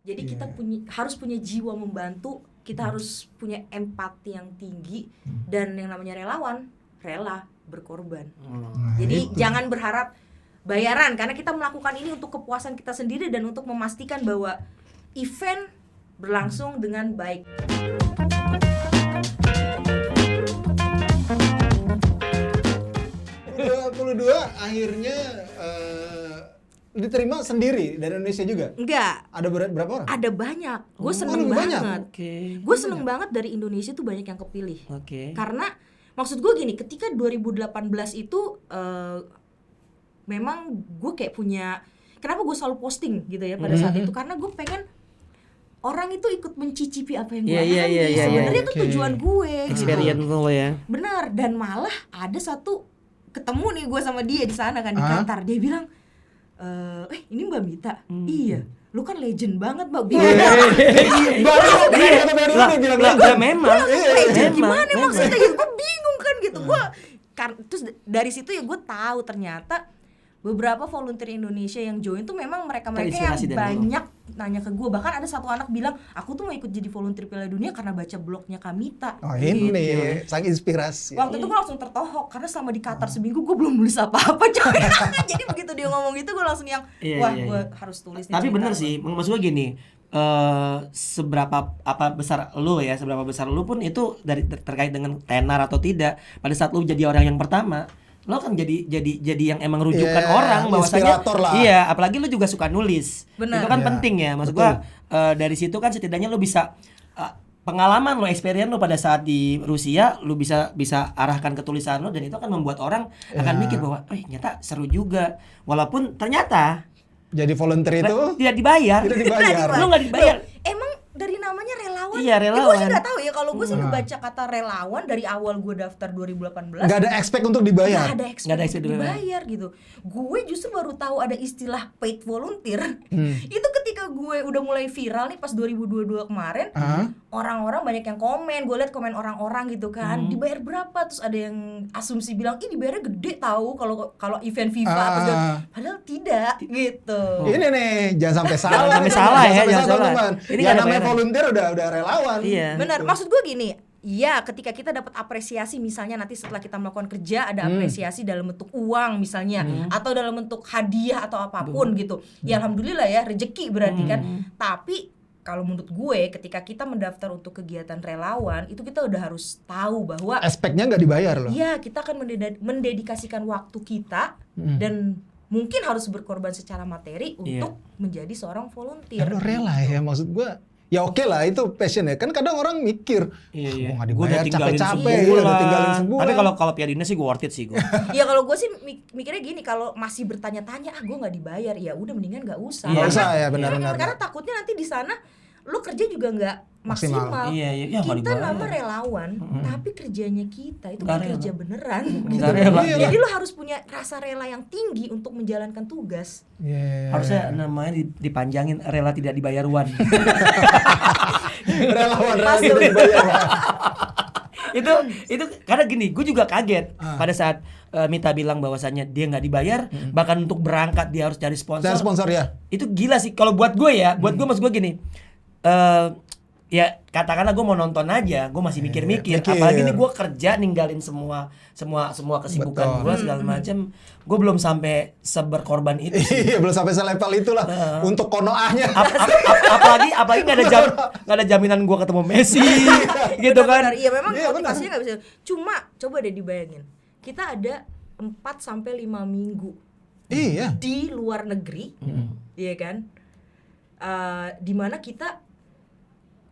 Jadi kita harus punya jiwa membantu, kita harus punya empati yang tinggi, dan yang namanya relawan rela berkorban. Jadi jangan berharap bayaran, karena kita melakukan ini untuk kepuasan kita sendiri dan untuk memastikan bahwa event berlangsung dengan baik. Akhirnya diterima sendiri dari Indonesia juga? Enggak. Ada berapa orang? Ada banyak. Gue seneng banget. Okay. Gue seneng banget dari Indonesia tuh banyak yang kepilih. Karena maksud gue gini, ketika 2018 itu memang gue kayak punya, kenapa gue selalu posting gitu ya pada saat itu, karena gue pengen orang itu ikut mencicipi apa yang gue alami. Sebenarnya itu tujuan gue. Experience lo ya. Benar, dan malah ada satu ketemu nih gue sama dia di sana kan di Qatar. Dia bilang, ini Mbak Mita. Iya, lu kan legend banget Mbak. Memang legend gimana maksudnya gitu. Gue bingung kan gitu. Terus dari situ ya gue tahu ternyata beberapa volunteer Indonesia yang join tuh memang mereka yang banyak nanya ke gue. Bahkan ada satu anak bilang, aku tuh mau ikut jadi volunteer Piala Dunia karena baca blognya Kamita. Oh ini gitu. Sang inspirasi. Waktu itu gue langsung tertohok karena selama di Qatar seminggu gue belum nulis apa-apa coy. Jadi begitu dia ngomong gitu gue langsung yang gue harus tulis. Tapi bener sih, maksud gue gini, seberapa besar lu pun itu dari terkait dengan tenar atau tidak, pada saat lu jadi orang yang pertama, lo kan jadi yang emang rujukan orang bahwasanya iya, apalagi lo juga suka nulis. Bener. Itu kan penting ya, maksud gua dari situ kan setidaknya lo bisa pengalaman lo, experience lo pada saat di Rusia lo bisa arahkan ke tulisan lo, dan itu akan membuat orang akan mikir bahwa ternyata seru juga, walaupun ternyata jadi volunteer itu tidak dibayar. Lo nggak dibayar. Emang dari namanya relawan. Iya, relawan. Gue sih nggak tahu ya, kalau gue sih ngebaca kata relawan dari awal gue daftar 2018. Nggak ada expect untuk dibayar. Nggak ada expect untuk dibayar gitu. Gue justru baru tahu ada istilah paid volunteer. Itu ketika gue udah mulai viral nih pas 2022 kemarin. Orang-orang banyak yang komen. Gue liat komen orang-orang gitu kan. Dibayar berapa? Terus ada yang asumsi bilang, ini dibayarnya gede tahu kalau event FIFA. Padahal tidak gitu. Ini nih, jangan sampai salah. Jangan salah. Ini ya namanya volunteer udah relawan. Iya. Benar, maksud gue gini, ya ketika kita dapat apresiasi, misalnya nanti setelah kita melakukan kerja ada apresiasi dalam bentuk uang misalnya, atau dalam bentuk hadiah atau apapun gitu. Ya alhamdulillah ya, rezeki berarti kan. Tapi kalau menurut gue, ketika kita mendaftar untuk kegiatan relawan, itu kita udah harus tahu bahwa aspeknya nggak dibayar loh. Iya, kita akan mendedikasikan waktu kita dan mungkin harus berkorban secara materi untuk menjadi seorang volunteer. Lo rela ya, maksud gue. Ya oke lah, itu passion ya. Kan kadang orang mikir, gue nggak dibayar, capek-capek, udah tinggalin sebulan. Tapi kalau Piala Dunia sih gue worth it sih gue. Ya kalau gue sih mikirnya gini, kalau masih bertanya-tanya, gue nggak dibayar, ya udah mendingan nggak usah. Nggak usah ya, benar-benar. Karena takutnya nanti di sana lo kerja juga nggak maksimal. Iya, kita nama relawan, tapi kerjanya kita itu kan kerja beneran. Gitu. Jadi lo harus punya rasa rela yang tinggi untuk menjalankan tugas. Harusnya namanya dipanjangin, rela tidak dibayar wan. Relawan tidak dibayar. itu karena gini, gue juga kaget pada saat Mita bilang bahwasannya dia nggak dibayar, bahkan untuk berangkat dia harus cari sponsor. Cari sponsor ya. Itu gila sih kalau buat gue ya. Buat gue, maksud gue gini, ya katakanlah gue mau nonton aja, gue masih mikir-mikir. Apalagi nih gue kerja ninggalin semua kesibukan gue segala macam. Gue belum sampai seberkorban itu. Iya, belum sampai selevel itulah untuk konoahnya. Apalagi nggak ada jaminan gue ketemu Messi, gitu kan? Iya memang motivasinya nggak bisa. Cuma coba deh dibayangin, kita ada 4-5 minggu di luar negeri, iya kan? Dimana kita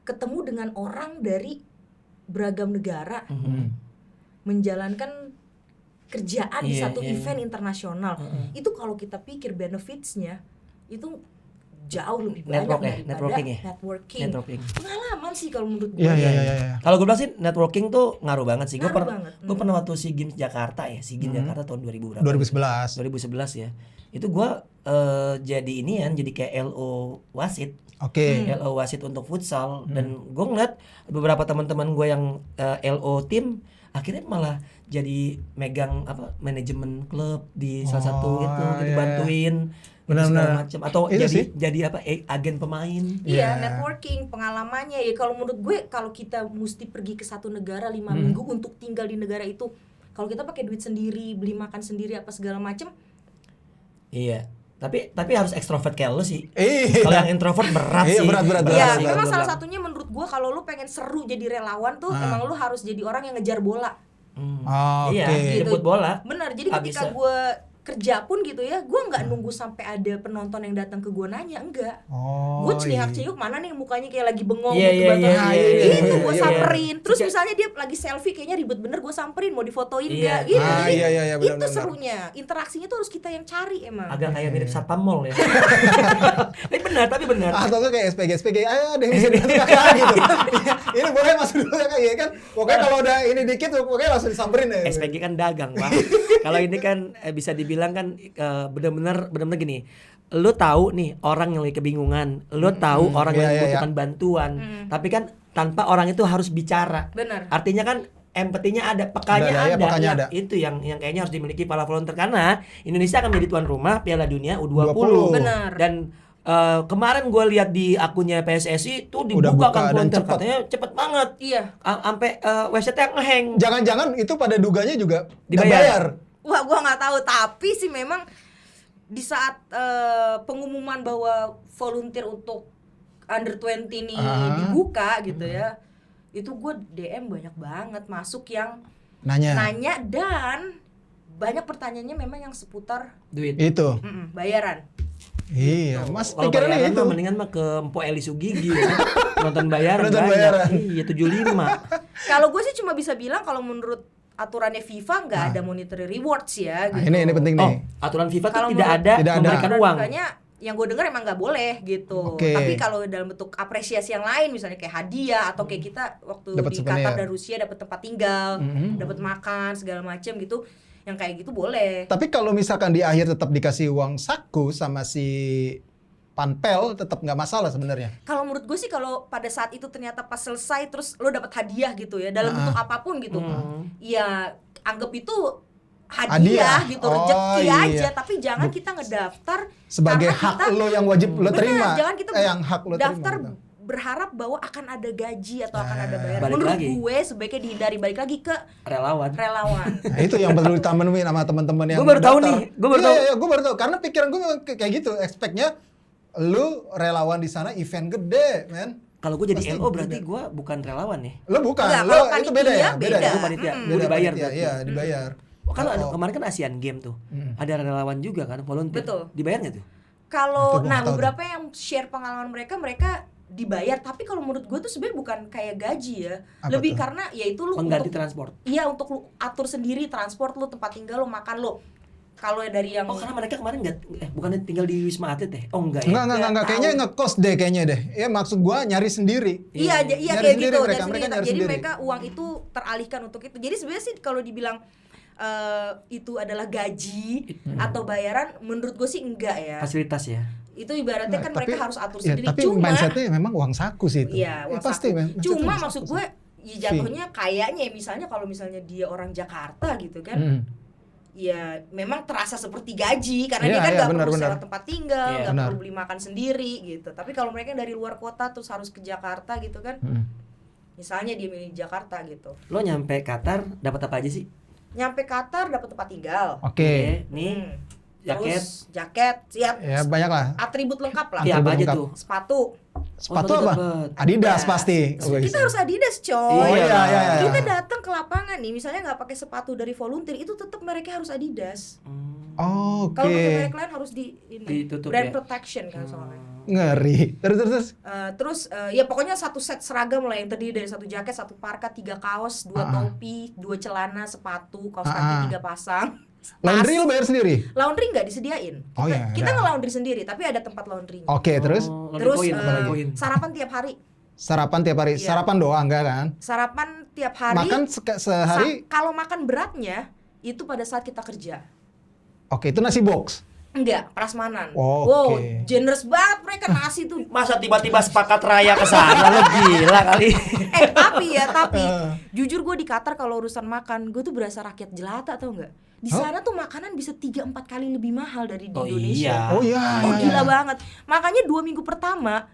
ketemu dengan orang dari beragam negara, menjalankan kerjaan di satu event internasional. Itu kalau kita pikir benefitsnya itu jauh lebih banyak daripada networking. Pengalaman sih kalau menurut gue. Iya. Kalau gue bilang sih networking tuh ngaruh banget sih. Gue pernah waktu SEA Games Jakarta ya, SEA Games Jakarta tahun 2011 ya. itu gue jadi ini kan, jadi kayak LO wasit. LO wasit untuk futsal. Dan gue ngeliat beberapa teman-teman gue yang LO tim akhirnya malah jadi megang manajemen klub di salah satu itu, gitu, bantuin segala macam, atau jadi agen pemain. Iya, networking, pengalamannya ya. Kalau menurut gue, kalau kita mesti pergi ke satu negara 5 minggu untuk tinggal di negara itu, kalau kita pakai duit sendiri, beli makan sendiri apa segala macam. Iya. Tapi harus ekstrovert kayak lo sih. Kalau yang introvert berat sih. Berat. Iya, memang salah satunya menurut gue kalau lu pengen seru jadi relawan tuh emang lu harus jadi orang yang ngejar bola. Iya, gitu. jemput bola. Benar. Jadi ketika gue kerja pun gitu ya, gue nggak nunggu sampai ada penonton yang datang ke gue nanya, enggak. Gue celihak-celihuk mana nih mukanya kayak lagi bengong gitu, itu gue samperin. Terus misalnya dia lagi selfie kayaknya ribet bener, gue samperin mau difotoin enggak gitu. Itu serunya, interaksinya tuh harus kita yang cari emang. Agak kayak mirip satpam mall ya. Tapi benar. Atau kayak SPG, ayo deh bisa gitu. Ini boleh masuk dulu ya kayak kan. Pokoknya kalau udah ini dikit pokoknya langsung disamperin ya. SPG kan dagang, Pak. Kalau ini kan bisa dibilang kan benar-benar gini. Lu tahu nih orang yang lagi kebingungan, lu tahu orang yang membutuhkan bantuan, tapi kan tanpa orang itu harus bicara. Benar. Artinya kan empatinya ada, pekanya ada. Itu yang kayaknya harus dimiliki para volunteer, karena Indonesia akan menjadi tuan rumah Piala Dunia U20. Benar. Dan kemarin gue lihat di akunnya PSSI tuh dibuka kan volunteer, katanya cepet banget. Iya. Sampai website-nya ngehang. Jangan-jangan itu pada duganya juga dibayar. Wah, gua nggak tahu, tapi sih memang di saat pengumuman bahwa volunteer untuk under 20 ini dibuka gitu ya, itu gue DM banyak banget masuk yang nanya dan banyak pertanyaannya memang yang seputar duit. Itu. Bayaran. Iya, Mas Kalau pikirannya itu mendingan mah ke Mpo Eli Sugigi ya. Nonton bayaran. Iya, 75. Kalau gue sih cuma bisa bilang kalau menurut aturannya FIFA nggak ada monetary rewards ya gitu. Ini penting nih. Aturan FIFA tuh Kalau tidak ada memberikan uang. Makanya yang gue dengar emang nggak boleh gitu. Tapi kalau dalam bentuk apresiasi yang lain, misalnya kayak hadiah atau kayak kita waktu dapet di souvenir. Qatar dan Rusia dapat tempat tinggal, dapat makan segala macam gitu, yang kayak gitu boleh. Tapi kalau misalkan di akhir tetap dikasih uang saku sama si Panpel, tetap nggak masalah sebenarnya. Kalau menurut gue sih, kalau pada saat itu ternyata pas selesai terus lo dapat hadiah gitu ya, dalam bentuk apapun gitu, ya anggap itu hadiah gitu, rezeki aja. Tapi jangan kita ngedaftar sebagai hak lo yang wajib lo terima. Jangan kita yang hak lo daftar terima, berharap bahwa akan ada gaji atau akan ada bayaran. Balik Menurut lagi. gue sebaiknya dihindari, balik lagi ke relawan. Nah, itu yang perlu ditanemin sama teman-teman yang Gue baru tahu nih, gue baru tahu karena pikiran gue kayak gitu, expect-nya lu relawan di sana event gede, men. Kalau gue jadi LO berarti gue bukan relawan nih. Lu bukan, enggak, itu beda ya? beda. Gue panitia, gue dibayar. Iya, dibayar. Kan kemarin kan Asian Game tuh, ada relawan juga kan, volunteer. Betul. Dibayar nggak tuh? Kalau beberapa yang share pengalaman mereka dibayar, tapi kalau menurut gue tuh sebenarnya bukan kayak gaji ya. Lebih karena ya itu lu pengganti transport. Iya, untuk lu atur sendiri transport lu, tempat tinggal lu, makan lu. Kalau dari yang karena mereka kemarin bukannya tinggal di Wisma Atlet deh? Oh enggak ya? Enggak, kayaknya ngekos deh kayaknya deh. Ya maksud gua nyari sendiri. Iya kayak gitu. Jadi sendiri. mereka uang itu teralihkan untuk itu. Jadi sebenarnya sih kalau dibilang itu adalah gaji atau bayaran, menurut gue sih enggak ya. Fasilitas ya. Itu ibaratnya kan mereka harus atur sendiri. Tapi mindsetnya memang uang saku sih itu. Iya, uang pasti. Cuma maksud gue ya jatuhnya kayaknya misalnya kalau misalnya dia orang Jakarta gitu kan. Ya memang terasa seperti gaji karena dia kan nggak perlu sewa tempat tinggal, nggak perlu beli makan sendiri gitu. Tapi kalau mereka dari luar kota terus harus ke Jakarta gitu kan, misalnya dia milih Jakarta gitu. Lo nyampe Qatar dapat apa aja sih? Nyampe Qatar dapat tempat tinggal. Oke. Nih jaket siap. Ya banyak lah. Atribut lengkap lah. Iya, apa aja tuh? Sepatu apa? Adidas pasti. Kita harus Adidas, coy. Oh iya. Kita datang ke lapangan nih, misalnya nggak pakai sepatu dari volunteer, itu tetap mereka harus Adidas. Oke. Kalau pakai merek lain harus ditutup brand ya? protection kan soalnya. Ngeri. Terus. Ya pokoknya satu set seragam lah yang terdiri dari satu jaket, satu parka, 3 kaos, 2 topi, 2 celana, sepatu, kaos kaki 3 pasang. Laundry lo bayar sendiri? Laundry nggak disediain. Kita nge-laundry sendiri, tapi ada tempat laundry. Oke, terus sarapan tiap hari. Iya. Sarapan doang enggak kan? Sarapan tiap hari. Makan sehari? Kalau makan beratnya itu pada saat kita kerja. Oke, itu nasi box. Enggak, prasmanan. Oh, Wow, oke. generous banget mereka nasi tuh. Masa tiba-tiba sepakat raya ke sana, lo gila kali. Tapi jujur gue di Qatar kalau urusan makan, gue tuh berasa rakyat jelata tau nggak? Di sana tuh makanan bisa 3-4 kali lebih mahal dari di Indonesia. Oh iya. Gila banget. Makanya 2 minggu pertama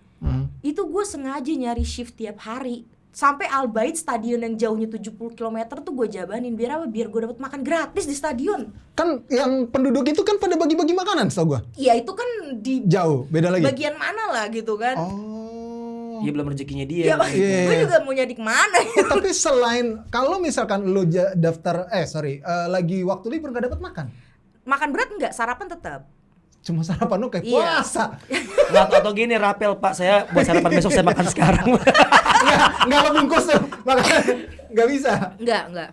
itu gue sengaja nyari shift tiap hari. Sampai Al Bayt, stadion yang jauhnya 70 km tuh gue jabanin. Biar apa? Biar gue dapat makan gratis di stadion. Kan yang penduduk itu kan pada bagi-bagi makanan setahu gua. Iya itu kan di Jauh, beda lagi. bagian mana lah gitu kan. Oh. Iya belum rezekinya dia. Ya, Iya. gue juga mau nyari kemana. Tapi selain kalau misalkan lu lagi waktu libur nggak dapat makan, Makan berat enggak, sarapan tetap. cuma sarapan lu kayak Iya. puasa. Atau gini, Rapel, Pak, saya buat sarapan besok saya makan sekarang. nggak kebungkus tuh, makanya nggak bisa. Enggak.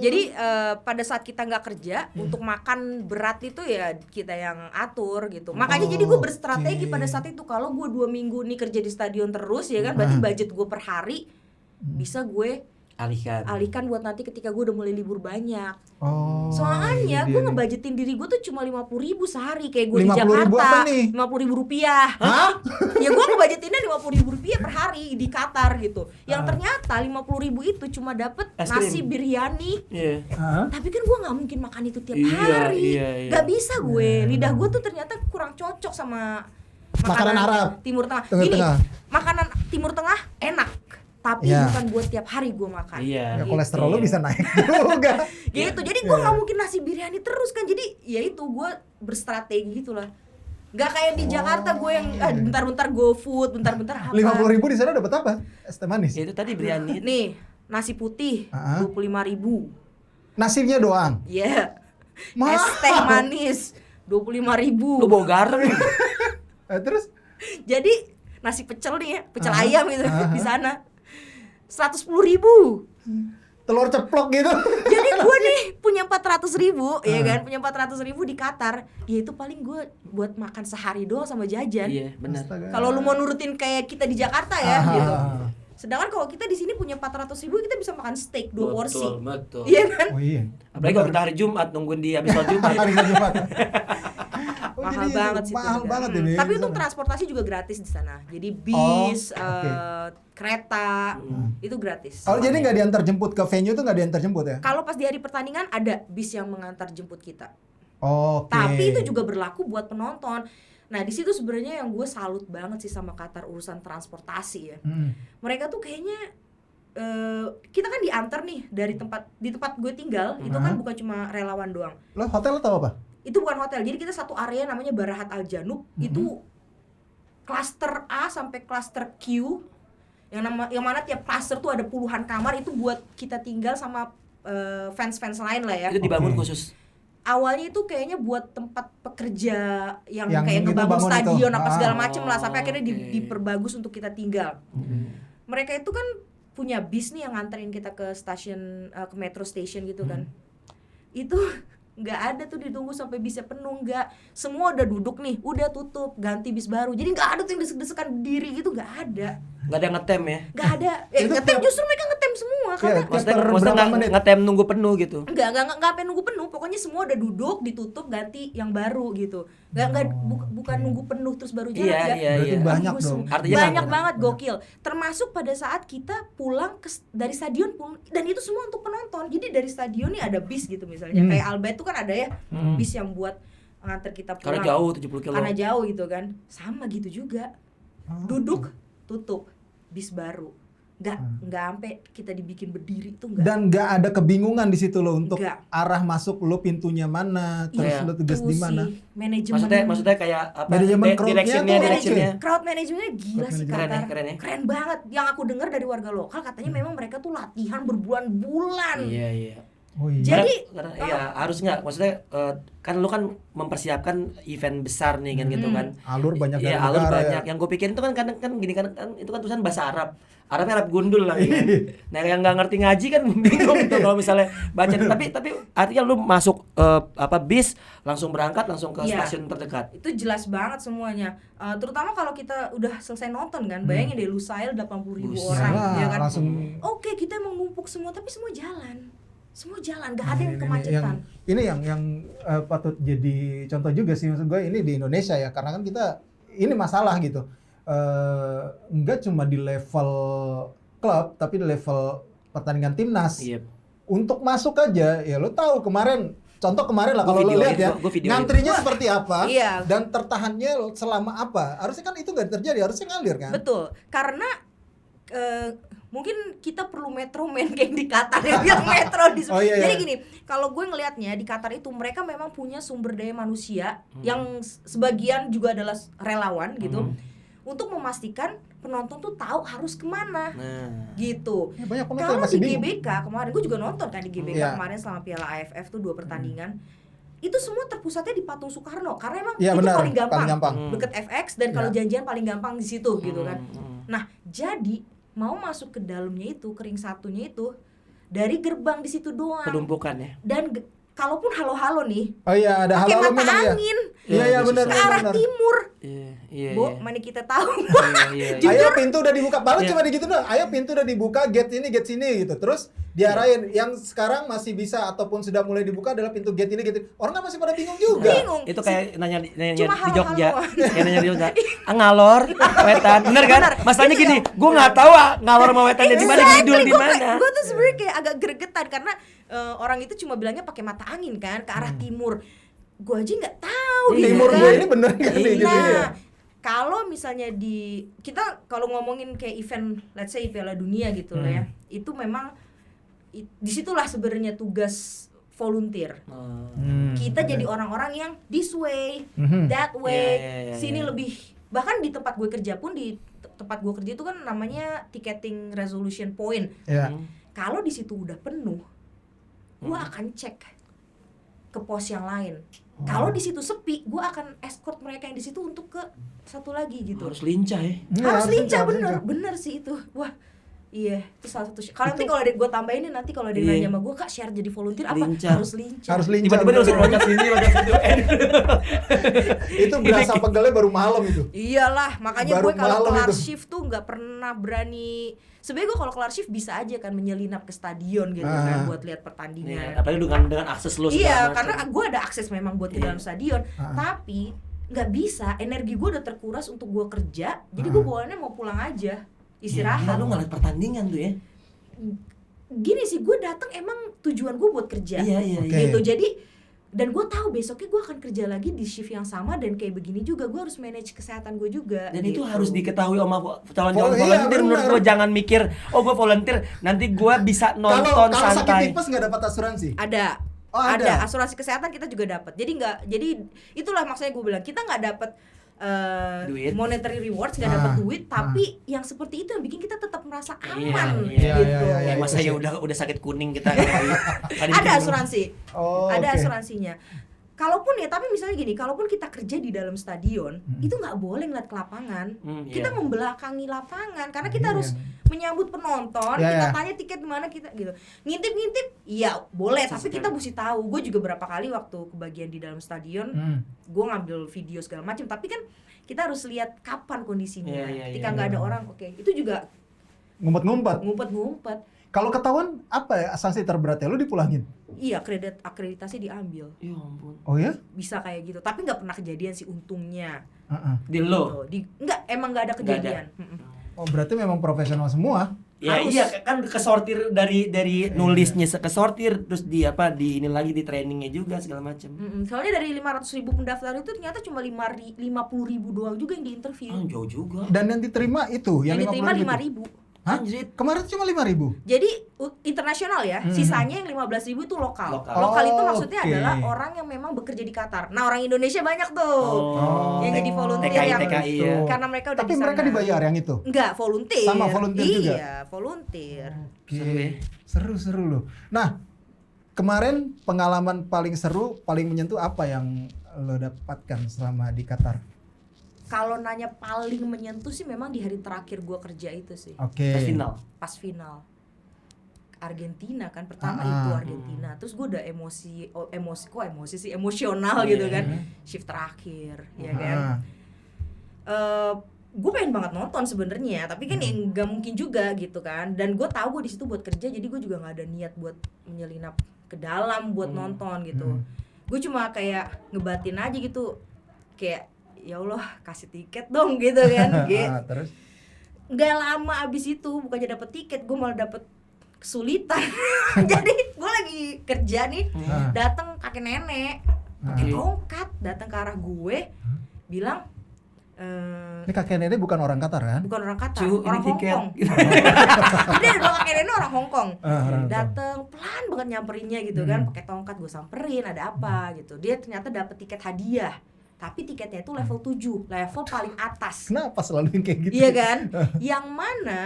Jadi pada saat kita nggak kerja untuk makan berat itu ya kita yang atur gitu. Makanya jadi gue berstrategi pada saat itu. Kalau gue 2 minggu nih kerja di stadion terus ya kan, berarti budget gue per hari bisa gue alihkan buat nanti ketika gue udah mulai libur banyak. Oh. Soalnya iya, gue iya. ngebudgetin diri gue tuh cuma 50.000 sehari kayak gue di 50.000 Jakarta. apa nih? 50.000 rupiah. Hah? Ya gue ngebudgetinnya 50.000 rupiah per hari di Qatar gitu. Yang ternyata 50.000 itu cuma dapet Es krim. nasi biryani. Iya. Hah? Tapi kan gue nggak mungkin makan itu tiap Iya, hari. iya. Gak bisa gue. Lidah gue tuh ternyata kurang cocok sama Makanan Arab. Timur Tengah. Timur Gini, Tengah. makanan Timur Tengah enak. Tapi Iya. bukan buat tiap hari gue makan. Iya. Ya, kolesterol lu bisa naik juga. Gitu. Jadi gue nggak mungkin nasi biryani terus kan. Jadi ya itu gue berstrategi gitulah. Gak kayak di Jakarta gue yang bentar-bentar GoFood, bentar-bentar apa. 50.000 di sana dapat apa? Es teh manis. Ya, itu tadi biryani. Nih, nasi putih 25.000. Nasinya doang. Iya. Mahal. Es teh manis 25.000. Lu bawa garam. Terus Jadi nasi pecel nih ya, pecel ayam gitu di sana 110.000. telur ceplok gitu. Jadi gue nih punya 400.000 ya kan, punya 400.000 di Qatar. Ya itu paling gue buat makan sehari doang sama jajan. Iya, benar. Astaga. Kalau lu mau nurutin kayak kita di Jakarta ya Ah. gitu. Sedangkan kalau kita di sini punya 400.000 kita bisa makan steak 2 porsi. Betul. Iya kan? Oh iya. Apalagi kalau kita hari Jumat nungguin dia habis sholat Jumat. Hari Jumat. Oh, Mahal jadi banget sih. mahal itu. banget ini. Tapi di untuk sana. transportasi juga gratis di sana. Jadi bis, oke. kereta itu gratis. Oh, jadi nggak diantar jemput ke venue tuh, nggak diantar jemput ya? Kalau pas di hari pertandingan ada bis yang mengantar jemput kita. Oke. Tapi itu juga berlaku buat penonton. Nah, di situ sebenarnya yang gue salut banget sih sama Qatar urusan transportasi ya. Mereka tuh kayaknya kita kan diantar nih dari tempat gue tinggal, itu kan bukan cuma relawan doang. Lo hotel atau apa? Itu bukan hotel. Jadi kita satu area namanya Barahat Al Janub, itu klaster A sampai klaster Q. Yang mana tiap klaster tuh ada puluhan kamar, itu buat kita tinggal sama fans-fans lain lah ya. Itu dibangun khusus. Awalnya itu kayaknya buat tempat pekerja yang Yang kayak itu ngebangun bangun stadion itu. apa segala macem lah, sampai akhirnya oke. diperbagus untuk kita tinggal. Mereka itu kan punya bis nih yang nganterin kita ke stasiun, ke metro station gitu kan. Itu nggak ada tuh ditunggu sampai bisnya penuh, nggak. Semua udah duduk nih, udah tutup, ganti bis baru. Jadi nggak ada tuh yang desek-desekan berdiri gitu, nggak ada. Nggak ada yang ngetem ya. Nggak ada. Ngetem justru mereka ngetem semua karena Maksudnya Per maksudnya berapa menit? ngetem nunggu penuh gitu. Enggak sampai nunggu penuh, pokoknya semua udah duduk, ditutup, ganti yang baru gitu. Bukan nunggu penuh terus baru jalan. Iya, enggak. iya, Berarti iya. banyak Bagus. dong. Artinya Banyak nggak- banget, gokil. Termasuk pada saat kita pulang dari stadion pun, dan itu semua untuk penonton. Jadi dari stadion nih ada bis gitu misalnya. Kayak Al Bayt tuh kan ada ya bis yang buat nganter kita pulang. Karena jauh 70 kilo. Karena jauh gitu kan. Sama gitu juga. Duduk, tutup, bis baru. Nggak sampai kita dibikin berdiri tuh nggak. Dan nggak ada kebingungan di situ lo untuk Nggak. arah masuk lo pintunya mana, terus Iya. lo tugas Itu di mana. sih, manajemen. Maksudnya kayak apa? Manajemen crowd-nya Directionnya, tuh directionnya. Crowd manajemennya gila Crowd sih management. Qatar. Keren ya? Keren banget. Yang aku dengar dari warga lokal katanya memang mereka tuh latihan berbulan-bulan. Iya, iya. Oh iya. Jadi- karena iya harus nggak, maksudnya kan lu kan mempersiapkan event besar nih kan gitu kan. Alur banyak dari Iya, alur negara banyak. ya. Yang gue pikirin itu kan kadang kan gini kan itu kan tulisan bahasa Arab. Arabnya Arab gundul lah kan. Nah, yang nggak ngerti ngaji kan bingung tuh kalau misalnya baca. Tapi artinya lu masuk bis langsung berangkat langsung ke Iya. stasiun terdekat. Itu jelas banget semuanya. Terutama kalau kita udah selesai nonton kan, bayangin deh Lusail 80.000 Buset. orang, Nah, ya kan. langsung Oke, kita emang ngumpuk semua, tapi semua jalan. semua jalan, nggak ada yang kemacetan. Ini yang patut jadi contoh juga sih, maksud gue ini di Indonesia ya, karena kan kita ini masalah gitu. Enggak cuma di level klub, tapi di level pertandingan timnas. Yep. Untuk masuk aja, ya lo tahu kemarin lah kalau lo lihat ya, ngantrinya seperti apa, dan tertahannya selama apa. Harusnya kan itu nggak terjadi, harusnya ngalir kan. Betul, karena mungkin kita perlu metroman kayak di Qatar ya, biar metro di Jadi gini, kalau gue ngelihatnya di Qatar itu mereka memang punya sumber daya manusia yang sebagian juga adalah relawan gitu, untuk memastikan penonton tuh tahu harus kemana, gitu. Ya, kalau di GBK kemarin, gue juga nonton kan di GBK kemarin selama Piala AFF tuh 2 pertandingan. Itu semua terpusatnya di Patung Soekarno karena emang itu paling gampang. Deket FX dan kalau janjian paling gampang di situ gitu kan. Nah, jadi mau masuk ke dalamnya itu, ke ring satunya itu dari gerbang di situ doang. Penumpukan ya. Dan kalaupun halo-halo nih, ada pakai halo-halo mata memang angin. Iya benar. Ke arah timur. Iya. Mana kita tahu. Ayo pintu udah dibuka. Paling cuma gitu doang. Ayo pintu udah dibuka, gate ini, gate sini gitu. Terus diarahin. Yang sekarang masih bisa ataupun sudah mulai dibuka adalah pintu gate ini, gate ini. Orang kan masih pada bingung juga. Bingung. Itu kayak nanya di Jogja. Kayak nanya di Jogja. Ngalor, wetan. Bener kan? Masalahnya gini, gue nggak tahu ngalor sama wetannya di mana, ngidul di mana. Gue tuh sebenarnya kayak agak gregetan karena orang itu cuma bilangnya pakai mata angin kan ke arah timur. Gue aja nggak tahu gitu timur kan. gue ini bener nggak nih gitu ya. Kalau misalnya kita kalau ngomongin kayak event let's say Piala Dunia gitu lah ya, itu memang disitulah sebenarnya tugas volunteer. Kita jadi orang-orang yang this way, that way, sini lebih. Bahkan di tempat gue kerja pun, di tempat gue kerja itu kan namanya ticketing resolution point. Kalau di situ udah penuh, gue akan cek ke pos yang lain. Kalau di situ sepi, gue akan escort mereka yang di situ untuk ke satu lagi gitu. Harus lincah ya. Harus lincah, bener sih itu. Wah, iya, itu salah satu. Kalau nanti kalau gue tambahin nih, nanti kalau dia nanya sama gue, Kak, share jadi volunteer apa? Harus lincah. Harus lincah. Tiba-tiba dia langsung loncat sini, loncat situ. Itu berasa pegelnya baru malam itu. Iyalah, makanya gue kalau kelar shift tuh nggak pernah berani. Sebenarnya gue kalau kelar shift bisa aja kan menyelinap ke stadion gitu kan buat lihat pertandingan. Apalagi dengan akses lu. Iya, karena gue ada akses memang buat ke dalam stadion. Tapi nggak bisa, energi gue udah terkuras untuk gue kerja. Jadi gue bawaannya mau pulang aja, istirahat. Lu ngeliat pertandingan tuh ya. Gini sih, gue datang emang tujuan gue buat kerja. Iya. Gitu. Jadi dan gue tahu besoknya gue akan kerja lagi di shift yang sama, dan kayak begini juga gue harus manage kesehatan gue juga. Dan gitu. itu harus diketahui sama calon-calon volunteer. Menurut gue jangan mikir, gue volunteer nanti gue bisa nonton kalau santai. Kalau sakit tipes nggak dapat asuransi? Ada. Ada asuransi kesehatan kita juga dapat. Jadi itulah maksudnya gue bilang kita nggak dapat monetary rewards, nggak dapat duit, tapi yang seperti itu yang bikin kita tetap merasa aman gitu. Masa ya udah sakit kuning kita. Ada asuransi. Ada asuransinya. Kalaupun ya, tapi misalnya gini, kalaupun kita kerja di dalam stadion, itu nggak boleh ngeliat ke lapangan. Kita membelakangi lapangan karena kita harus menyambut penonton. Kita tanya tiket di mana kita gitu. Ngintip-ngintip, iya boleh, tapi kita mesti tahu. Gue juga berapa kali waktu kebagian di dalam stadion, gue ngambil video segala macam. Tapi kan kita harus lihat kapan kondisinya. Ketika nggak ada orang, itu juga ngumpet-ngumpet. Kalau ketahuan apa ya sanksi terberatnya? Lu dipulangin? Iya, akreditasi diambil. Ya ampun. Oh ya? Bisa kayak gitu, tapi nggak pernah kejadian sih untungnya. Di lo? Emang nggak ada kejadian. Oh, berarti memang profesional semua. Ya iya kan kesortir dari nulisnya kesortir, terus di ini lagi di trainingnya juga segala macam. Soalnya dari 500.000 pendaftar itu ternyata cuma 50.000 doang juga yang diinterview. Jauh juga. Dan yang diterima itu yang diterima 5.000. Anjir, kemarin cuma 5.000. Jadi internasional ya, sisanya yang 15.000 itu lokal. Lokal itu maksudnya adalah orang yang memang bekerja di Qatar. Nah, orang Indonesia banyak tuh yang jadi volunteer TKI, karena mereka udah tapi di sana. Tapi mereka dibayar yang itu? Enggak, volunteer. Sama volunteer juga? Iya, volunteer. Seru loh. Nah, kemarin pengalaman paling seru, paling menyentuh apa yang lo dapatkan selama di Qatar? Kalau nanya paling menyentuh sih memang di hari terakhir gue kerja itu sih. Pas final. Argentina kan pertama itu Argentina. Terus gue udah emosional gitu kan. Shift terakhir, ya kan. gue pengen banget nonton sebenarnya, tapi kan yang nggak mungkin juga gitu kan. Dan gue tahu gue di situ buat kerja, jadi gue juga nggak ada niat buat menyelinap ke dalam buat nonton gitu. Gue cuma kayak ngebatin aja gitu, kayak ya Allah kasih tiket dong gitu kan. Terus nggak lama abis itu bukannya dapet tiket, gue malah dapet kesulitan. Jadi gue lagi kerja nih, datang kakek nenek pakai tongkat datang ke arah gue, bilang ini kakek nenek bukan orang Qatar kan? bukan orang Qatar, Cu, orang ini tiket. Hongkong. Jadi ada dua kakek nenek orang Hongkong. Datang pelan banget nyamperinnya gitu kan, pakai tongkat. Gue samperin, ada apa gitu. Dia ternyata dapet tiket hadiah. Tapi tiketnya itu level 7, level paling atas. Kenapa selalu yang kayak gitu? Iya kan? Yang mana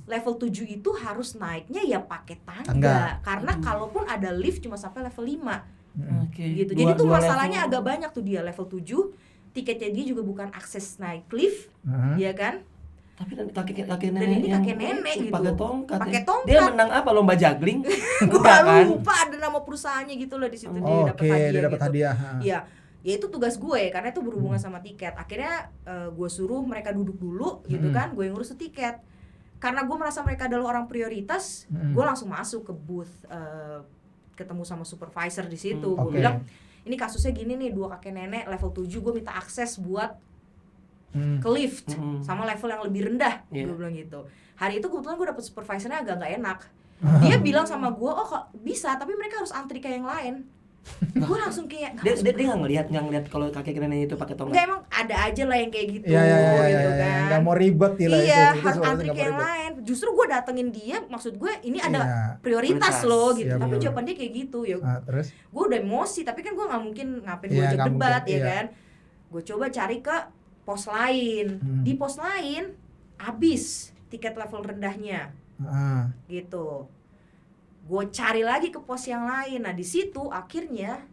level 7 itu harus naiknya ya pakai tangga. Karena kalaupun ada lift cuma sampai level 5. Gitu. Jadi tuh masalahnya agak banyak tuh dia level 7. Tiketnya dia juga bukan akses naik lift, ya kan? Tapi kakek nenek Dan ini yang kakek nenek gitu. pakai tongkat. Pakai ya. tongkat. Dia menang apa, lomba juggling? Gue kan? lupa ada nama perusahaannya gitu loh di situ. Oh, Dia dapat hadiah. dia dapat gitu. hadiah. Iya. Ya itu tugas gue karena itu berhubungan sama tiket. Akhirnya gue suruh mereka duduk dulu gitu kan, gue yang ngurus tiket. Karena gue merasa mereka adalah orang prioritas, gue langsung masuk ke booth, ketemu sama supervisor di situ. Gue bilang, ini kasusnya gini nih, 2 kakek nenek level 7, gue minta akses buat ke lift sama level yang lebih rendah. Gue bilang gitu. Hari itu kebetulan gue dapet supervisornya agak gak enak. Dia bilang sama gue, oh kok bisa, tapi mereka harus antri kayak yang lain. Gue langsung kayak dia nggak ngelihat kalau kakek nenek itu pakai tongkat. enggak, emang ada aja lah yang kayak gitu, gitu kan. Nggak mau ribet lah iya, itu harus antri kayak yang lain. Justru gue datengin dia, maksud gue ini ada prioritas loh gitu. Iya, Tapi bener. jawaban dia kayak gitu ya. Terus Gue udah emosi, tapi kan gue nggak mungkin ngapain gue ajak debat ya kan. Gue coba cari ke pos lain. Di pos lain habis tiket level rendahnya. Gitu. Gue cari lagi ke pos yang lain. Nah di situ akhirnya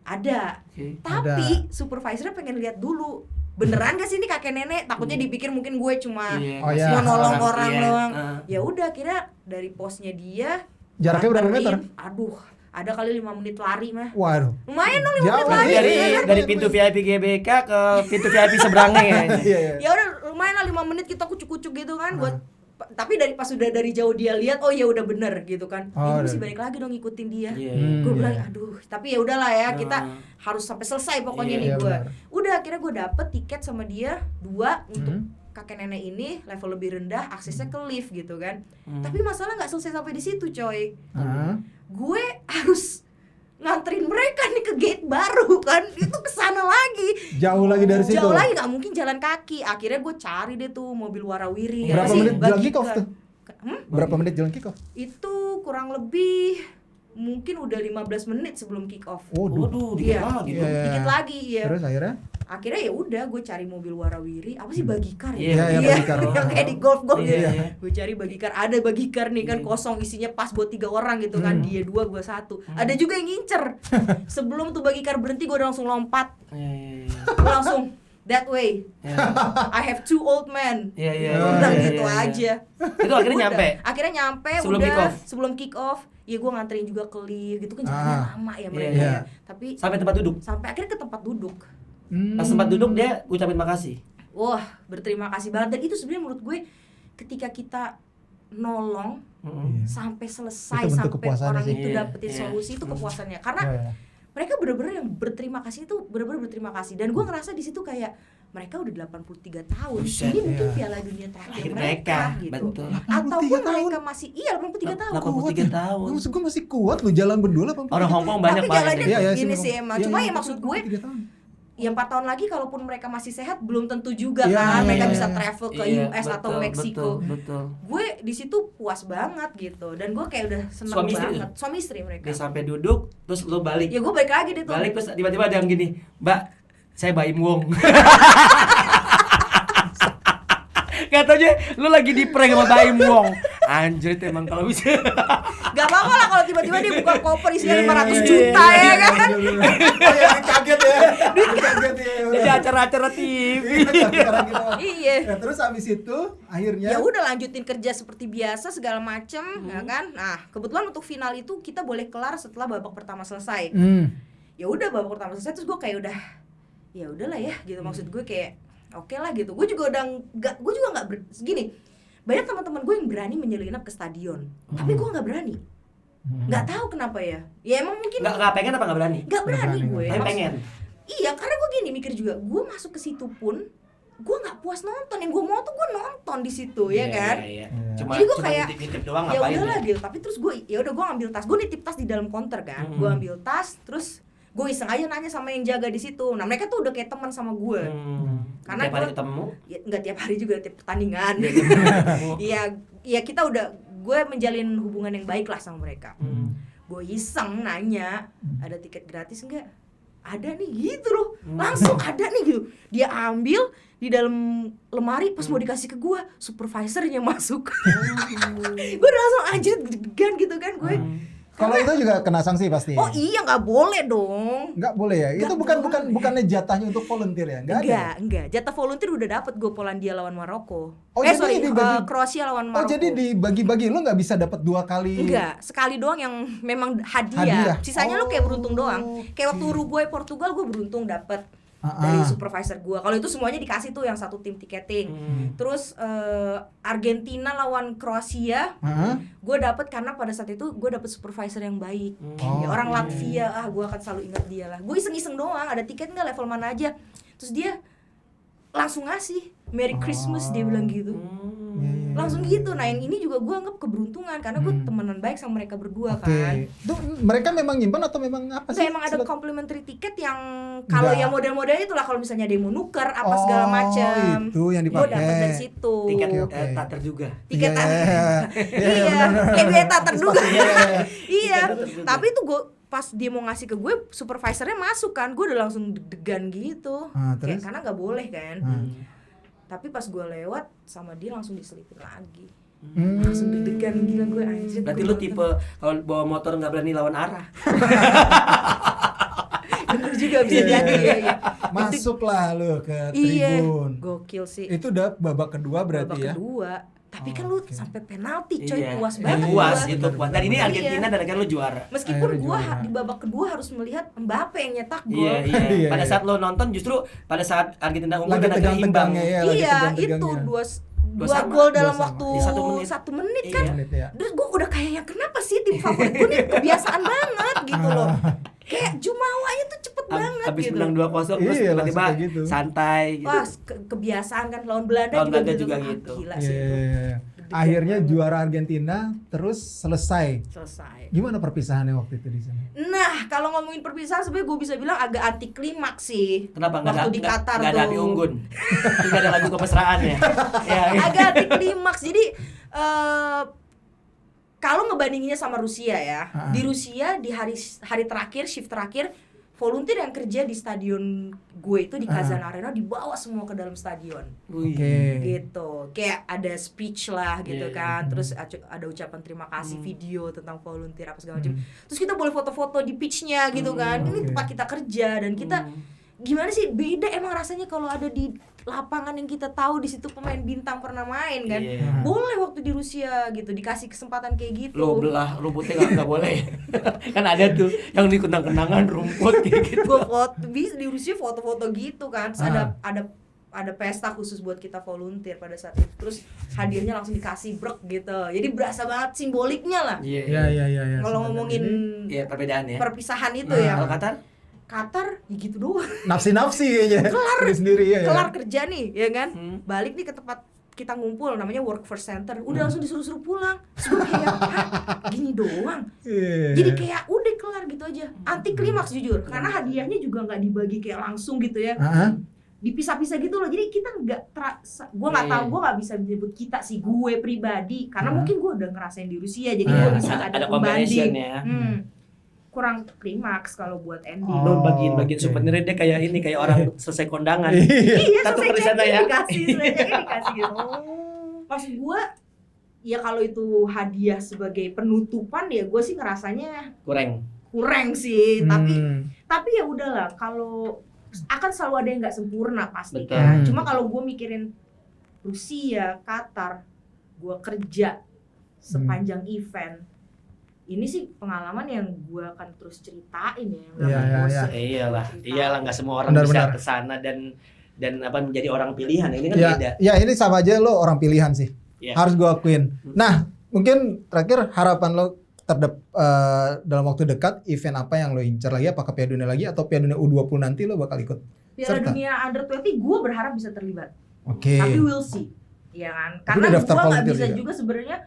ada. Tapi supervisornya pengen lihat dulu beneran gak sih ini kakek nenek. Takutnya dipikir mungkin gue cuma mau nolong orang doang. Ya udah, kira dari posnya dia jaraknya berapa meter? Aduh, ada kali 5 menit lari mah. Waduh, lumayan dong 5 menit lari. Dari pintu VIP GBK ke pintu VIP seberangnya ya. Ya udah lumayan lah 5 menit kita kucuk-kucuk gitu kan buat. Tapi pas sudah dari jauh dia lihat, oh ya udah bener gitu kan. Ini mesti balik lagi dong ngikutin dia. Gue bilang aduh, tapi ya udahlah ya, kita harus sampai selesai pokoknya nih gue. Udah akhirnya gue dapet tiket sama dia 2 untuk kakek nenek ini level lebih rendah, aksesnya ke lift gitu kan. Tapi masalah nggak selesai sampai di situ coy. Gue harus nganterin mereka nih ke gate baru kan, itu kesana lagi, jauh lagi dari situ, jauh lagi, nggak mungkin jalan kaki. Akhirnya gue cari deh tuh mobil warawiri. Berapa menit jalan kick off tuh? Berapa menit jalan kick off? Itu kurang lebih mungkin udah 15 menit sebelum kick off. Waduh, dikit lagi ya. Terus akhirnya ya udah gue cari mobil warawiri, apa sih bagikar ya? Bagikar yang kayak di golf gue cari bagikar, ada bagikar nih kan kosong, isinya pas buat 3 orang gitu kan, dia 2 gue 1. Ada juga yang ngincer. Sebelum tuh bagikar berhenti gue udah langsung lompat. Gue langsung that way. I have 2 old men. Udah gitu aja. Itu akhirnya nyampe. Sebelum kick off. Ya gue nganterin juga ke lift gitu kan, jalannya lama ya mereka. Tapi sampai tempat duduk. Sampai akhirnya ke tempat duduk. Pas tempat duduk dia ucapin makasih. Wah, berterima kasih banget. Dan itu sebenarnya menurut gue ketika kita nolong sampai selesai, sampai orang itu dapetin solusi, itu kepuasannya. Karena mereka benar-benar yang berterima kasih itu benar-benar berterima kasih. Dan gue ngerasa di situ kayak mereka udah 83 tahun. Ini mungkin Piala Dunia terakhir mereka gitu. Betul. Ataupun mereka masih 83 tahun. 83 tahun. Maksud gue masih kuat lu jalan berdua 83. Orang Hongkong banyak banget. Tapi jalannya gini sih emang. Cuma ya maksud gue ya 4 tahun lagi kalaupun mereka masih sehat belum tentu juga kan mereka bisa travel ke US atau Meksiko. Betul. Gue di situ puas banget gitu, dan gue kayak udah seneng banget. Suami istri mereka. Dia sampai duduk terus lu balik. Ya gue balik lagi deh tuh. Balik terus tiba-tiba ada yang gini, "Mbak, saya Baim Wong." Katanya lu lagi di prank sama Baim Wong. Anjir emang kalau bisa. Gak apa-apa lah kalau tiba-tiba dia buka koper isinya 500 juta ya kan. Kaget ya. Jadi acara-acara TV. Iya. Terus habis itu akhirnya ya udah lanjutin kerja seperti biasa segala macem ya kan. Nah, kebetulan untuk final itu kita boleh kelar setelah babak pertama selesai. Ya udah babak pertama selesai terus gue kayak udah ya udahlah ya gitu, maksud gue kayak oke lah gitu. Gue juga nggak gini. Banyak teman-teman gue yang berani menyelinap ke stadion, tapi gue nggak berani. Nggak tahu kenapa ya. Ya emang mungkin nggak pengen apa nggak berani? Nggak berani gue. Tapi pengen. Iya, karena gue gini mikir juga, gue masuk ke situ pun gue nggak puas nonton, yang gue mau tuh gue nonton di situ, ya kan? Iya. Cuma jadi gue kayak nitip doang ya ngapain? udahlah gitu. Tapi terus gue ya udah gue ngambil tas, gue nitip tas di dalam counter kan. Gue ambil tas, terus gue iseng aja nanya sama yang jaga di situ. Nah mereka tuh udah kayak teman sama gue. Karena tiap hari ketemu? Ya, nggak tiap hari juga, tiap pertandingan. Iya kita udah, gue menjalin hubungan yang baik lah sama mereka. Gue iseng nanya, ada tiket gratis nggak? Ada nih gitu loh, langsung ada nih gitu. Dia ambil di dalam lemari, pas mau dikasih ke gue, supervisornya masuk. Gue udah langsung anjir deg-degan gitu kan gue. Kalau itu juga kena sanksi pasti. Oh iya, nggak boleh dong. Nggak boleh ya? Itu bukannya jatahnya untuk volunteer ya? Enggak. Jatah volunteer udah dapet gue, Polandia lawan Maroko. Kroasia lawan Maroko. Oh jadi dibagi-bagi, lu nggak bisa dapat 2 kali? Enggak, sekali doang yang memang hadiah. Sisanya lu kayak beruntung doang. Kayak waktu Uruguay Portugal gue beruntung dapet dari supervisor gue. Kalau itu semuanya dikasih tuh yang satu tim tiketing. Terus Argentina lawan Kroasia, gue dapet karena pada saat itu gue dapet supervisor yang baik. Orang Latvia, gue akan selalu ingat dia lah. Gue iseng-iseng doang, ada tiket nggak level mana aja. Terus dia langsung ngasih Merry Christmas, dia bilang gitu. Langsung gitu. Nah yang ini juga gue anggap keberuntungan karena gue temenan baik sama mereka berdua kan. Itu mereka memang nyimpan atau memang apa sih? Emang ada complimentary tiket yang kalau yang model-model itulah, kalau misalnya dia mau nuker apa segala macam. Itu yang dipakai. Gue dapet dari situ. Tiket tater juga. Tiket iya. Kayak biaya tater juga. Iya. Tapi itu gue pas dia mau ngasih ke gue, supervisornya masuk kan, gue udah langsung deg-degan gitu. Kayak karena nggak boleh kan. Tapi pas gue lewat sama dia langsung diselipin lagi. Langsung deg-degan gila gue anjir. Berarti lu tipe kalau bawa motor nggak berani lawan arah. Bener juga, bisa jadi ya. Masuklah lu ke tribun. Iya, gokil sih. Itu udah babak kedua berarti ya? Babak kedua. Tapi kan lu sampai penalti coy, puas banget. Puas itu puas. Dan ini Argentina dan kan lu juara. Meskipun gua di babak kedua harus melihat Mbappe yang nyetak gol. Iya. Pada saat lo nonton justru pada saat Argentina unggul dan akhirnya imbang. Iya, itu dua gol dalam waktu 1 menit kan. Terus gua udah kayaknya kenapa sih tim favorit gua nih kebiasaan banget gitu loh. Kayak Jumawanya tuh cepet banget habis gitu. Menang 2-0 terus tiba-tiba gitu. Santai gitu. Wah, kebiasaan kan lawan Belanda juga gitu. Gila sih itu. Akhirnya juara Argentina terus selesai. Gimana perpisahannya waktu itu di sana? Nah, kalau ngomongin perpisahan sebenarnya gue bisa bilang agak anti klimaks sih. Kenapa waktu di Qatar tuh? Enggak ada api unggun. Enggak ada lagu kemesraan ya. Agak anti klimaks. Jadi kalau ngebandinginnya sama Rusia ya, di Rusia di hari terakhir, shift terakhir, volunteer yang kerja di stadion gue itu di Kazan Arena dibawa semua ke dalam stadion. Gitu. Kayak ada speech lah gitu kan. Terus ada ucapan terima kasih, video tentang volunteer apa segala macam. Terus kita boleh foto-foto di pitch-nya gitu kan. Ini tempat kita kerja dan kita gimana sih, beda emang rasanya kalau ada di lapangan yang kita tahu di situ pemain bintang pernah main kan. Boleh waktu di Rusia gitu dikasih kesempatan kayak gitu. Lo belah rumputnya enggak boleh. Kan ada tuh yang di kenang-kenangan rumput kayak gitu. Gua foto di Rusia foto-foto gitu kan. Terus ada pesta khusus buat kita volunteer pada saat itu. Terus hadiahnya langsung dikasih brek gitu. Jadi berasa banget simboliknya lah. Iya. Kalau ngomongin perbedaan ya. Perpisahan itu ya. Kalau Qatar ya gitu doang. Nafsi kayaknya. Kelar kerja nih, ya kan? Balik nih ke tempat kita ngumpul, namanya Work First Center. Udah langsung disuruh pulang. Terus gue kayak, gini doang. Jadi kayak udah kelar gitu aja. Anti klimaks jujur, karena hadiahnya juga nggak dibagi kayak langsung gitu ya. Dipisah-pisah gitu loh. Jadi kita nggak gue nggak tahu, gue nggak bisa menyebut kita sih, gue pribadi, karena mungkin gue udah ngerasain di Rusia, jadi gue bisa ada pembanding. Kurang klimaks kalau buat ending. Lo bagian souvenirnya dia kayak ini, kayak orang selesai kondangan. Iya, selesai check-in dikasih gitu. Maksud gue, ya kalau itu hadiah sebagai penutupan ya gue sih ngerasanya kurang sih. Tapi ya udahlah, kalau akan selalu ada yang nggak sempurna pasti kan. Cuma kalau gue mikirin Rusia, Qatar, gue kerja sepanjang event. Ini sih pengalaman yang gue akan terus ceritain ya. Iyalah, nggak semua orang bisa kesana dan dan apa menjadi orang pilihan. Ini kan Ya, beda. ya ini sama aja lo orang pilihan sih. Ya. Harus gue akuin. Nah, mungkin terakhir harapan lo dalam waktu dekat event apa yang lo incar lagi? Apakah Piala Dunia lagi atau Piala Dunia U20 nanti lo bakal ikut? Piala serta? Dunia Under 20 gue berharap bisa terlibat. Oke. Tapi we'll see. Ya kan? Tapi Karena udah daftar gue nggak volunteer bisa juga. juga sebenarnya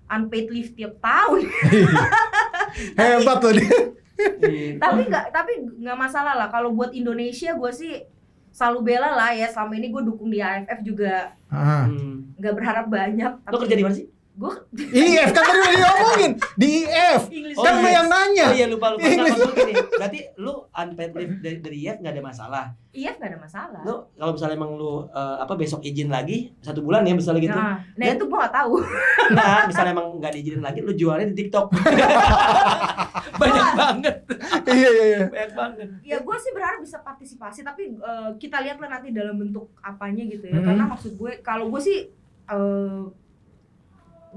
unpaid leave tiap tahun. Hebat lo dia. tapi nggak masalah lah. Kalau buat Indonesia gue sih selalu bela lah ya. Selama ini gue dukung di AFF juga nggak berharap banyak. Lo kerja di mana sih? Gue IF kan tadi udah diomongin di IF. English. Kan lo yang nanya. Oh iya lupa. English. Maksud gini, berarti lu unpaid leave dari IF nggak ada masalah. IF nggak ada masalah. Lu kalau misalnya emang lu besok izin lagi 1 bulan ya misalnya gitu. Nah itu gue nggak tahu. Nah, misalnya emang nggak diizinin lagi, lu jualnya di TikTok. Banyak banget. Iya. Banyak banget. Ya gue sih berharap bisa partisipasi, tapi kita lihat lah nanti dalam bentuk apanya gitu ya. Karena maksud gue kalau gue sih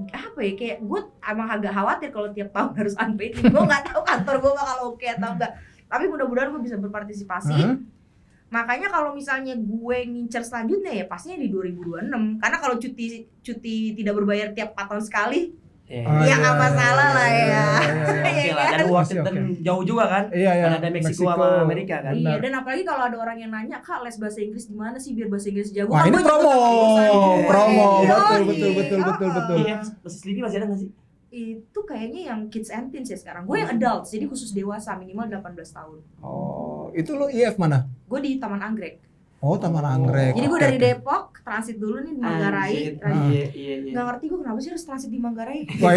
apa ya, kayak gue emang agak khawatir kalau tiap tahun harus unpaid. Gue nggak tahu kantor gue bakal oke atau enggak. Tapi mudah-mudahan gue bisa berpartisipasi. Makanya kalau misalnya gue ngincer selanjutnya ya pastinya di 2026. Karena kalau cuti tidak berbayar tiap 4 tahun sekali, ya nggak masalah lah ya. Oke lah, dan Washington jauh juga kan? Iya. Kan ada Meksiko sama Amerika kan? Iya, dan apalagi kalau ada orang yang nanya, Kak, les bahasa Inggris di mana sih biar bahasa Inggris jago? Wah, Kan ini gue juga promo. Yoi. Betul. Iya, Sleepy masih ada nggak sih? Itu kayaknya yang kids and teens ya sekarang. Gue yang adults, jadi khusus dewasa minimal 18 tahun. Oh, itu lo IF mana? Gue di Taman Anggrek. Oh, Taman Anggrek. Jadi gue Oke, dari oke. Depok, transit dulu nih di Manggarai. Iya. Gak ngerti gue kenapa sih harus transit di Manggarai. Wah,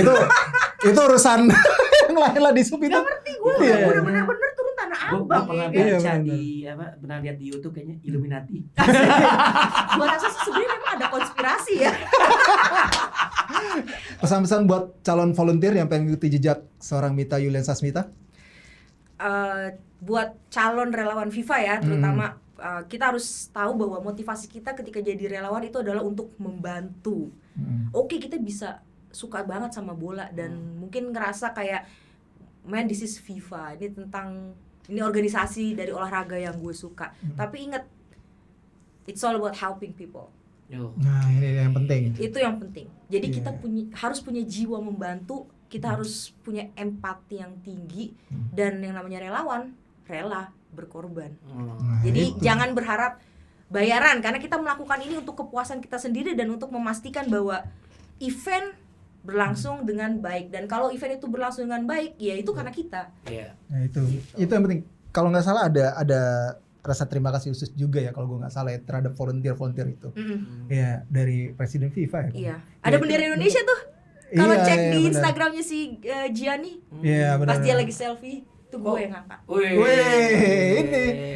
itu urusan yang lain lah di sub itu. Gak ngerti gue, Iya. udah bener-bener turun Tanah Gue Abang. pernah ya kan? Iya, baca benar. di pernah lihat di YouTube kayaknya Illuminati. Gue rasa sih sebenarnya memang ada konspirasi ya. Pesan-pesan buat calon volunteer yang pengen ikuti jejak seorang Mita Yuliansa Smita? Buat calon relawan FIFA ya, terutama kita harus tahu bahwa motivasi kita ketika jadi relawan itu adalah untuk membantu. Oke, kita bisa suka banget sama bola dan mungkin ngerasa kayak, man, this is FIFA, ini organisasi dari olahraga yang gue suka. Tapi ingat, it's all about helping people. Nah, ini yang penting. Itu yang penting. Jadi Iya. kita harus punya jiwa membantu, kita harus punya empati yang tinggi, dan yang namanya relawan rela berkorban. Nah, Jadi itu. jangan berharap bayaran, karena kita melakukan ini untuk kepuasan kita sendiri dan untuk memastikan bahwa event berlangsung dengan baik. Dan kalau event itu berlangsung dengan baik, ya itu karena kita. Iya. Nah, itu yang penting. Kalau nggak salah ada rasa terima kasih khusus juga ya kalau gue nggak salah ya terhadap volunteer itu. Ya dari Presiden FIFA ya. Iya. Ada bendera Indonesia tuh. Kalau Iya, cek iya, di benar. Instagramnya si Gianni, Iya, benar. pas dia lagi selfie, itu gue yang ngangkat.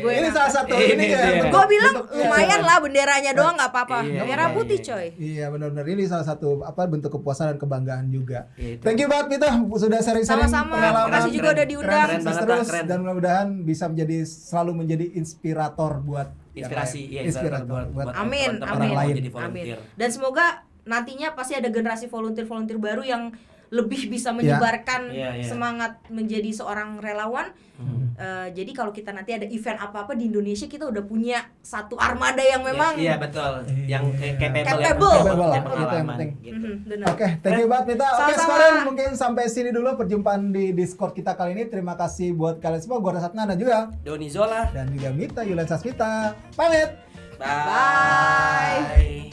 Ini salah satu ini ya. Gue bilang bentuk- lumayan lah benderanya doang, nggak apa-apa. Iya, Merah iya, putih iya. coy. Iya benar-benar ini salah satu bentuk kepuasan dan kebanggaan juga. Iya, itu. Thank you banget Mita sudah sharing-sharing Sama-sama. pengalaman. Makasih juga udah diundang. Keren banget, terus keren. dan mudah-mudahan bisa selalu menjadi inspirator buat Inspirasi, yang iya, lain. Inspirator buat Amin, teman-teman amin, yang mau jadi volunteer. Dan semoga nantinya pasti ada generasi volunteer baru yang lebih bisa menyebarkan Iya, iya. semangat menjadi seorang relawan. Jadi kalau kita nanti ada event apa-apa di Indonesia, kita udah punya satu armada yang memang Iya betul. Yang capable, Capable. yang Capable, punya itu yang pengalaman, penting. gitu. benar. Oke, thank you banget Mita. Oke, Sama-sama. sekarang mungkin sampai sini dulu perjumpaan di Discord kita kali ini. Terima kasih buat kalian semua. Gua Rasat Nana juga Doni Zola. dan juga Mita Yuliansa Smita. Pamit. Bye.